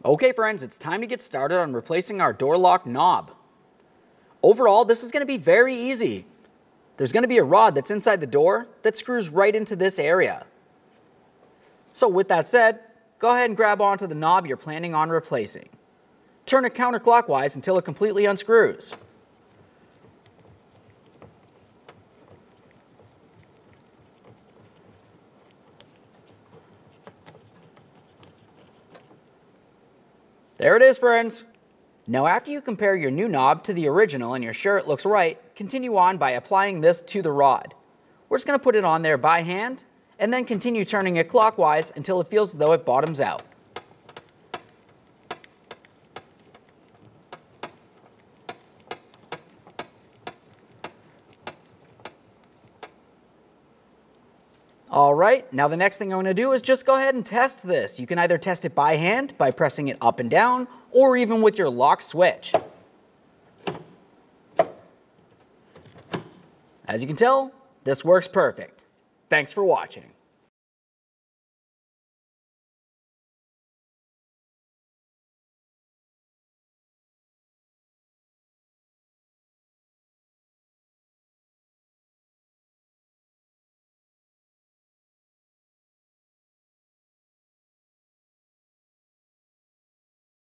Okay friends, it's time to get started on replacing our door lock knob. Overall, this is going to be very easy. There's going to be a rod that's inside the door that screws right into this area. So with that said, go ahead and grab onto the knob you're planning on replacing. Turn it counterclockwise until it completely unscrews. There it is, friends. Now after you compare your new knob to the original and you're sure it looks right, continue on by applying this to the rod. We're just going to put it on there by hand and then continue turning it clockwise until it feels as though it bottoms out. Alright, now the next thing I'm going to do is just go ahead and test this. You can either test it by hand by pressing it up and down, or even with your lock switch. As you can tell, this works perfect. Thanks for watching.